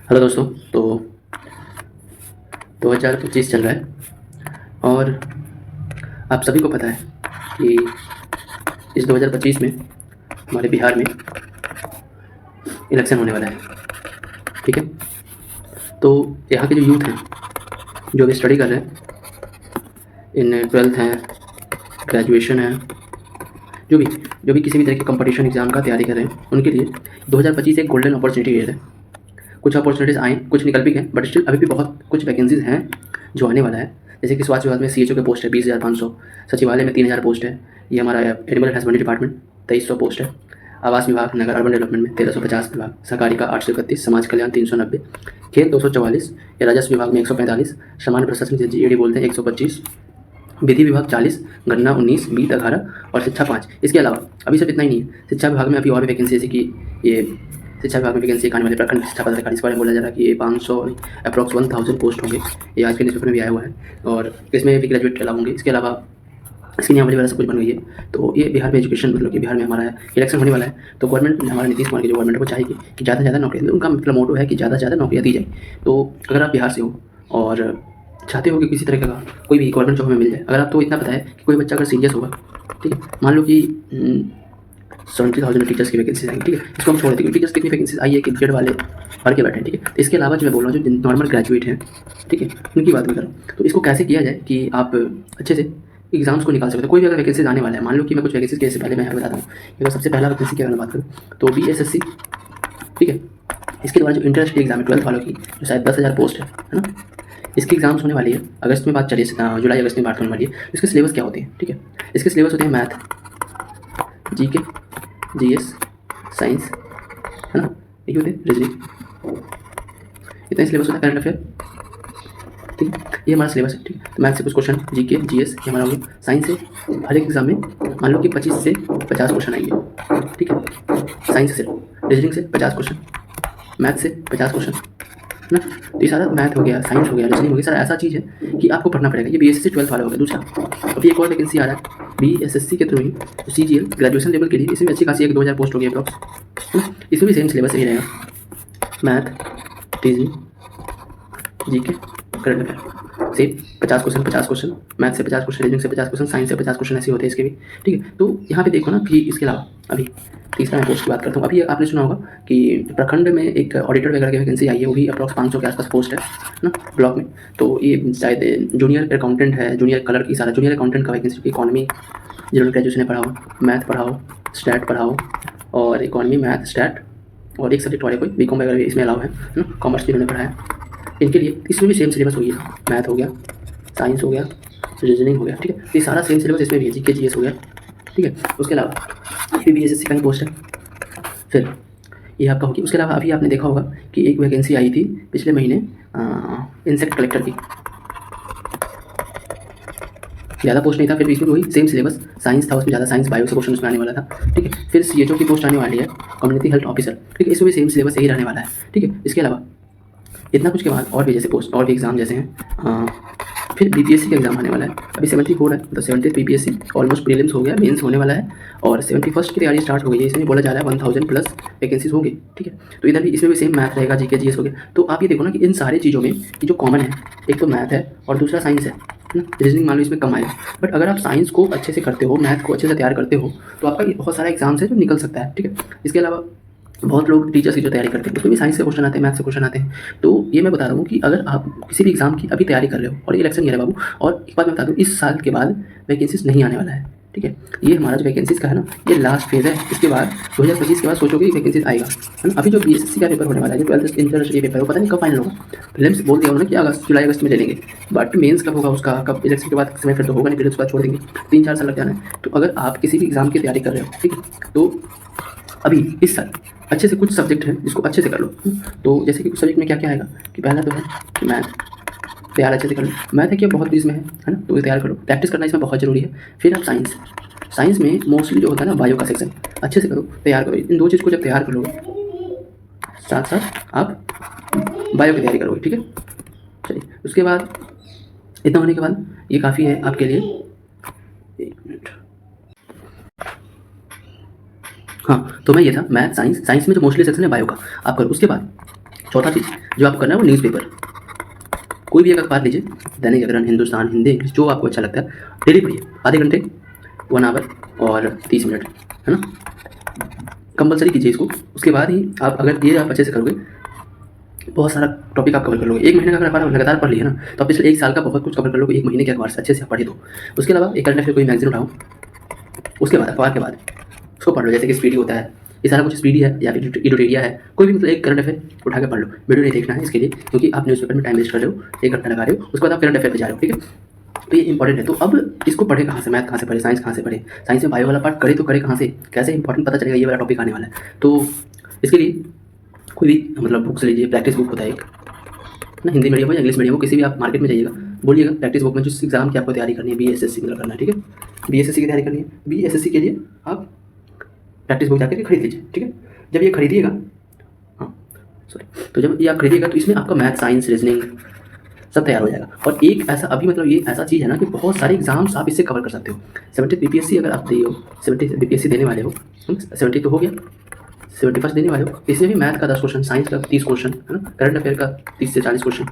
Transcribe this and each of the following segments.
Hello दोस्तों। तो 2025 चल रहा है और आप सभी को पता है कि इस 2025 में हमारे बिहार में इलेक्शन होने वाला है। ठीक है, तो यहाँ के जो यूथ हैं जो अभी स्टडी कर रहे हैं, इन 12th हैं, ग्रेजुएशन है, जो भी किसी भी तरह के कंपटीशन एग्ज़ाम का तैयारी कर रहे हैं, उनके लिए 2025 एक गोल्डन अपॉर्चुनिटी ईयर है। कुछ अपॉर्चुनिटीज़ आए, कुछ निकल भी गए, बट स्टिल अभी भी बहुत कुछ वैकेंसीज़ हैं जो आने वाला है। जैसे कि स्वास्थ्य विभाग में CHO के पोस्ट है 20,500, सचिवालय में 3,000 पोस्ट है, ये हमारा एनिमल हस्बेंड्री डिपार्टमेंट 2,300 पोस्ट है, आवास विभाग नगर अर्बन डेवलपमेंट में 1,350 विभाग, सहकारिता 831, समाज कल्याण 390, खेल 244, राजस्व विभाग में 145, सामान्य प्रशासन GAD बोलते हैं 125, विधि विभाग 40, गन्ना 19, वित्त 11 और शिक्षा 5। इसके अलावा अभी सिर्फ इतना ही नहीं है, शिक्षा विभाग में अभी और भी वैकेंसी, जैसे कि ये शिक्षा विभाग में वैकेंसी आने वाले प्रखंड शिक्षा पदाधिकारी, इस बारे में बोला जा रहा है कि ये 500 अप्रॉक्स 1000 पोस्ट होंगे। ये आज के न्यूज़पेपर में भी आया हुआ है और इसमें भी ग्रेजुएट अलाउ होंगे। इसके अलावा इसकी नियमावली वगैरह सब कुछ बन गई है। तो ये बिहार में एजुकेशन, मतलब कि बिहार में हमारा इलेक्शन होने वाला है, तो गवर्नमेंट हमारा नीतीश कुमार की जो गवर्नमेंट है वो चाहेगी कि ज़्यादा से ज़्यादा नौकरियाँ, उनका मतलब मोटो है कि ज़्यादा से ज़्यादा नौकरियाँ दी जाए। तो अगर आप बिहार से हो और चाहते हो कि किसी तरह का कोई भी गवर्नमेंट जॉब में मिल जाए, अगर आपको इतना पता है कि कोई बच्चा अगर सीरियस होगा, ठीक है, मान लो कि 70,000 टीचर्स की वैकेंसी आई, ठीक है, इसको हम छोड़ देते हैं। टीचर्स कितनी वैकेंसी आई है कि बीएड वाले भर के बैठे हैं, ठीक है। तो इसके अलावा जो मैं बोल रहा हूँ, जो नॉर्मल ग्रेजुएट हैं, ठीक है, उनकी बात मैं कर रहा हूँ। तो इसको कैसे किया जाए कि आप अच्छे से एग्जाम्स को निकाल सकते हो। कोई भी अगर वैकेंसीज आने वाला है, मान लो कि मैं कुछ वैकेंसीज के, इससे पहले मैं यहाँ बताता हूँ। अगर सबसे पहला वैकेंसी की अगर मैं बात करूँ तो BSSC, ठीक है, इसके द्वारा जो इंटरनेशनल एग्जाम है 12th वालों की, जो शायद 10,000 पोस्ट है ना, इसकी एग्जाम्स होने वाली है अगस्त में। बात चलिए जुलाई अगस्त में बात होने वाली है। इसके सिलेबस क्या होते हैं, ठीक है, इसके सिलेबस होते हैं मैथ, GK, GS, साइंस, है ना, ये होते हैं रीजनिंग, इतना सिलेबस होता है। करंट अफेयर, ठीक है, ये हमारा सिलेबस है, ठीक है। तो मैथ से कुछ क्वेश्चन, GK, GS ये हमारा होगा। साइंस से हर एक एग्जाम में मान लो कि 25 से 50 क्वेश्चन आएंगे, ठीक है, साइंस से सिर्फ। रीजनिंग से 50 क्वेश्चन, मैथ से 50 क्वेश्चन, है ना। तो ये सारा मैथ हो गया, साइंस हो गया, रीजनिंग हो गया, सारा ऐसा चीज़ है कि आपको पढ़ना पड़ेगा। ये BSSC 12th वाला हो गया। दूसरा अभी एक और वैकेंसी आ रहा है BSSC के थ्रू ही, CGL ग्रेजुएशन लेवल के लिए, इसमें अच्छी खासी 1-2 हज़ार पोस्ट हो गई अप्रॉक्स, है ना। इसमें भी सेम सिलेबस यही रहेगा, math, reasoning, GK, current affair, same 50 question 50 question, math से 50 क्वेश्चन, रीजनिंग से 50 क्वेश्चन, साइंस से 50 क्वेश्चन, ऐसे होते हैं इसके भी, ठीक है। तो यहाँ पे देखो ना कि इसके अलावा अभी तीसरा मैं पोस्ट की बात करता हूँ। अभी आपने सुना होगा कि प्रखंड में एक ऑडिटर वगैरह की वैकेंसी आई है, वो भी अप्रॉक्स 500 के आसपास पोस्ट है ना, ब्लॉक में। तो ये शायद जूनियर अकाउंटेंट है, जूनियर कलर की, सारा जूनियर अकाउंटेंट का वैकेंसी, इकॉनमी जनरल ग्रेजुएशन पढ़ाओ, मैथ पढ़ाओ, स्टैट पढ़ाओ, और इकॉनमी, मैथ, स्टैट और एक सब्जेक्ट वाले कोई BCom वगैरह भी इसमें अलाउ है ना, कॉमर्स भी उन्होंने पढ़ाया इनके लिए। इसमें भी सेम सिलेबस हुई है, मैथ हो गया, साइंस हो गया, रीजनिंग हो गया, ठीक है। ये सारा सेम सिलेबस इसमें भी है, GK, GS हो गया, ठीक है। उसके अलावा ये BSSC का ही पोस्ट है, फिर ये आपका होगी। उसके अलावा अभी आपने देखा होगा कि एक वैकेंसी आई थी पिछले महीने इंसेक्ट कलेक्टर की, ज़्यादा पोस्ट नहीं था, फिर इसमें वही सेम सिलेबस, साइंस था उसमें ज़्यादा, साइंस बायो से क्वेश्चन उसमें आने वाला था, ठीक है। फिर CHO की पोस्ट आने वाली है, कम्युनिटी हेल्थ ऑफिसर, ठीक है, इसमें भी सेम सिलेबस यही रहने वाला है, ठीक है। इसके अलावा इतना कुछ के बाद और भी जैसे पोस्ट और भी एग्जाम जैसे हैं, फिर BPSC का एग्जाम आने वाला है। अभी 74 है, तो 70 BPSC ऑलमोस्ट प्रीलिम्स हो गया, मेंस होने वाला है और 71st की तैयारी स्टार्ट हो गई है। इसमें बोला जा रहा है 1000 प्लस वैकेंसीज होंगे, ठीक है। तो इधर भी इसमें भी सेम मैथ रहेगा, GK, GS हो गया। तो आप ये देखो ना कि इन सारी चीज़ों में ये जो कॉमन है, एक तो मैथ है और दूसरा साइंस है ना। रीजनिंग मान लो इसमें कम आएगा, बट अगर आप साइंस को अच्छे से करते हो, मैथ को अच्छे से तैयार करते हो, तो आपका ये बहुत सारा एग्जाम्स है जो निकल सकता है, ठीक है। इसके अलावा बहुत लोग टीचर्स की जो तैयारी करते हैं उसमें भी साइंस से क्वेश्चन आते हैं, मैथ से क्वेश्चन आते हैं। तो ये मैं बता रहा हूँ कि अगर आप किसी भी एग्जाम की अभी तैयारी कर रहे हो और ये इलेक्शन नहीं है बाबू, और एक बात मैं बता दूँ, इस साल के बाद वैकेंसीज नहीं आने वाला है, ठीक है। ये हमारा जो वैकेंसीज का है ना, ये लास्ट फेज है। इसके बाद 2025 के बाद सोचोगे वैकेंसीज आएगा, है ना। अभी जो BSSC का पेपर होने वाला है, जो 12th इंटर ये पेपर है, पता नहीं कब फाइनल होगा। प्रीलिम्स बोल दिया उन्होंने कि अगस्त, जुलाई अगस्त में ले लेंगे, बट मेंस कब होगा उसका, कब इलेक्शन के बाद समय, फिर तो होगा नहीं, फिर उसके बाद छोड़ देंगे, 3-4 साल लग जाना है। तो अगर आप किसी भी एग्जाम की तैयारी कर रहे हो, ठीक है, तो अभी इस साल अच्छे से कुछ सब्जेक्ट हैं जिसको अच्छे से कर लो। तो जैसे कि कुछ सब्जेक्ट में क्या क्या आएगा कि पहला तो है कि मैथ, तैयार अच्छे से कर लो। मैथ है कि बहुत इसमें है ना, तो ये तैयार करो, प्रैक्टिस करना इसमें बहुत ज़रूरी है। फिर आप साइंस, साइंस में मोस्टली जो होता है ना बायो का सेक्शन, अच्छे से करो, तैयार करो। इन दो चीज़ को जब तैयार कर लोगे, साथ साथ आप बायो की तैयारी करोगे, ठीक है। चलिए, उसके बाद इतना होने के बाद ये काफ़ी है आपके लिए। एक मिनट, हाँ, तो मैं ये था मैथ, साइंस में जो मोस्टली सेक्शन है बायो का आप करो। उसके बाद चौथा चीज़ जो आपको करना है वो न्यूज़पेपर, कोई भी एक अखबार लीजिए, दैनिक जागरण, हिंदुस्तान, हिंदी, इंग्लिश, जो आपको अच्छा लगता है, डेली पढ़िए, आधे घंटे, 1 आवर और 30 मिनट, है ना, कंपलसरी कीजिए इसको। उसके बाद ही आप अगर ये आप अच्छे से करोगे, बहुत सारा टॉपिक आप कवर कर लोगे। 1 महीने का अगर अखबार लगातार पढ़ लिया ना, तो आप पिछले 1 साल का बहुत कुछ कवर कर लोगे 1 महीने के अखबार से, अच्छे से आप पढ़े तो। उसके अलावा एक करंट अफेयर कोई मैगजीन उठाओ, उसके बाद अखबार के बाद उसको पढ़ लो, जैसे कि स्पीडी होता है, ये सारा कुछ स्पीडी है या फिर एडिटोरिया है, कोई भी मतलब एक करंट अफेयर उठा के पढ़ लो। वीडियो नहीं देखना है इसके लिए, क्योंकि आप न्यूज़पेपर में टाइम वेस्ट कर रहे हो, 1 घंटा लगा रहे हो, उसके बाद आप करंट अफेयर पे जा रहे हो, ठीक है। तो ये इंपॉर्टेंट है। तो अब इसको पढ़े कहाँ से, मैथ कहाँ से पढ़े, साइंस कहाँ से पढ़े, साइंस में बायो वाला पार्ट करे तो करे कहाँ से, कैसे इंपॉर्टेंट पता चलेगा ये वाला टॉपिक आने वाला है। तो इसके लिए कोई भी मतलब बुक्स लीजिए, प्रैक्टिस बुक होता है एक ना, हिंदी मीडियम हो या इंग्लिश मीडियम हो, किसी भी आप मार्केट में जाइएगा, बोलिएगा प्रैक्टिस बुक में जिस एग्जाम की आपको तैयारी करनी है, बीएसएससी में करना है, ठीक है, बीएसएससी की तैयारी करनी है, बीएसएससी के लिए आप प्रैक्टिस बुक जाकर के खरीद लीजिए, ठीक है। जब ये खरीदिएगा, हाँ सॉरी, तो जब ये आप खरीदिएगा तो इसमें आपका मैथ, साइंस, रीजनिंग सब तैयार हो जाएगा। और एक ऐसा अभी मतलब ये ऐसा चीज़ है ना कि बहुत सारे एग्जाम्स आप इससे कवर कर सकते हो। 70 बीपीएससी अगर आप दिए हो, 70 बीपीएससी देने वाले हो, 70 तो हो गया, 71 देने वाले हो, इसमें भी मैथ का 10 क्वेश्चन, साइंस का 30 क्वेश्चन, है ना, करंट अफेयर का 30 से 40 क्वेश्चन,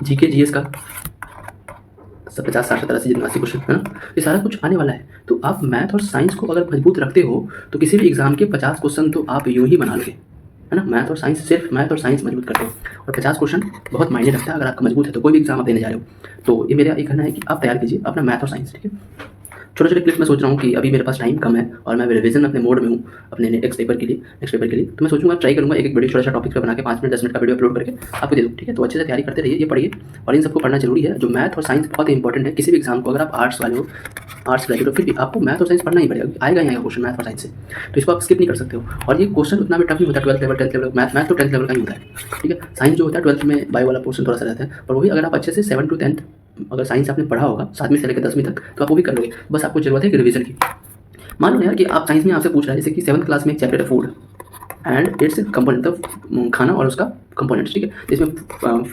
जीके जीएस का 50, 60, 70, 80, 80 क्वेश्चन, है ना, ये सारा कुछ आने वाला है। तो आप मैथ और साइंस को अगर मजबूत रखते हो तो किसी भी एग्जाम के 50 क्वेश्चन तो आप यूँ ही बना लोगे, है ना। मैथ और साइंस, सिर्फ मैथ और साइंस मजबूत करते हो, और 50 क्वेश्चन बहुत मायने रखता है अगर आपका मजबूत है तो, कोई भी एग्जाम आप देने जा रहे हो। तो ये मेरा एक कहना है कि आप तैयार कीजिए अपना मैथ और साइंस, ठीक है। छोटे छोटे क्लिप्स मैं सोच रहा हूँ कि अभी मेरे पास टाइम कम है और मैं रिविजन अपने मोड में हूँ अपने नेक्स्ट पेपर के लिए, तो मैं सोचूंगा ट्राई करूँगा एक वीडियो छोटा सा टॉपिक पर बना के 5 मिनट 10 मिनट का वीडियो अपलोड करके आपको दे दूँ, ठीक है। तो अच्छे से तैयारी करते रहिए, ये पढ़िए, और इन सबको पढ़ना जरूरी है। जो मैथ और साइंस बहुत इंपॉर्टेंट है किसी भी एग्जाम को, अगर आप आर्ट्स वाले हो, आर्ट्स ग्रेजुएट हो, फिर भी आपको मैथ और साइंस पढ़ना ही पड़ेगा, आएगा ही आएगा क्वेश्चन मैथ और साइंस से, तो इसको आप स्किप नहीं कर सकते हो। और ये क्वेश्चन उतना भी टफ नहीं होता, 12th level 10th level, math तो 10th लेवल का ही होता है, ठीक है। साइंस जो होता है 12th में बायो वाला पोर्शन थोड़ा सा रहता है, पर वही अगर आप अच्छे से 7 to 10 अगर साइंस आपने पढ़ा होगा 7वीं से लेकर 10वीं तक, तो आप वो भी कर लोगे। बस आपको जरूरत है कि रिवीजन की। मान लो यार कि आप साइंस में आपसे पूछ रहा है जैसे कि 7th क्लास में एक चैप्टर है food and it's component of खाना और उसका कंपोनेंट्स, ठीक है। इसमें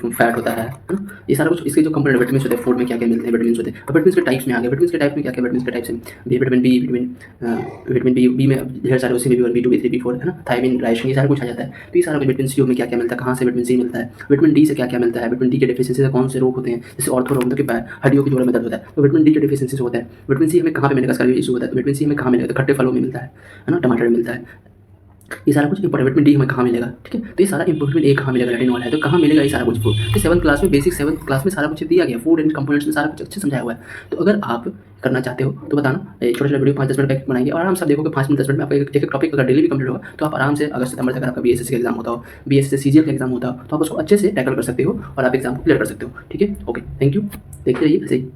फैट होता है ना, ये सारा कुछ, इसके जो कंपोनेंट विटामिन होते हैं, फूड में क्या क्या मिलते हैं, विटामिन होते हैं। अब विटामिन के टाइप्स में आ गए, विटामिन के टाइप में क्या क्या, विटामिन के टाइप्स में विटामिन बी, विटामिन बी में ढेर सारे, उसी में B1 B2 B3 B4, है ना, थायमिन, राइसिन, ये सारा कुछ आ जाता है। तो ये सारा कुछ विटामिन सी में क्या क्या मिलता है, कहाँ से विटामिन सी मिलता है, विटामिन डी से क्या क्या मिलता है, विटामिन डी के डिफिशिएंसी से कौन से रोग होते हैं, जैसे ऑर्थो रोग, मतलब कि हड्डियों की जोड़ों में दर्द होता है, तो विटामिन डी के डिफिशिएंसी से होता है। विटामिन सी हमें कहाँ पे मिलेगा, इसका इशू होता है, विटामिन सी हमें कहाँ मिलेगा, तो खट्टे फलों में मिलता है ना, टमाटर में मिलता है, ये सारा कुछ इंपॉर्टेंट। विटामिन डी हमें कहाँ मिलेगा, ठीक है। तो ये सारा विटामिन ए कहाँ मिलेगा, रेटिनॉल है, तो कहाँ मिलेगा, ये सारा कुछ फूड, तो 7th क्लास में, बेसिक 7th क्लास में सारा कुछ दिया गया, फूड एंड कंपोनेंट्स में सारा कुछ अच्छे समझाया हुआ है। तो अगर आप करना चाहते हो तो बताना, छोटे छोटे वीडियो 5-10 मिनट का बनाएंगे और आराम से आप देखोगे 5 मिनट 10 मिनट में आपका एक टॉपिक अगर डेली भी कंप्लीट होगा तो आप आराम से अगस्त सितंबर तक, अगर आपका बीएसएससी का एग्जाम होता हो, बीएसएससी सीजीएल का एग्जाम होता हो, तो आप उसको अच्छे से टैकल कर सकते हो और आप एग्जाम को क्लियर कर सकते हो, ठीक है। ओके, थैंक यू, देखते रहिए ऐसे ही।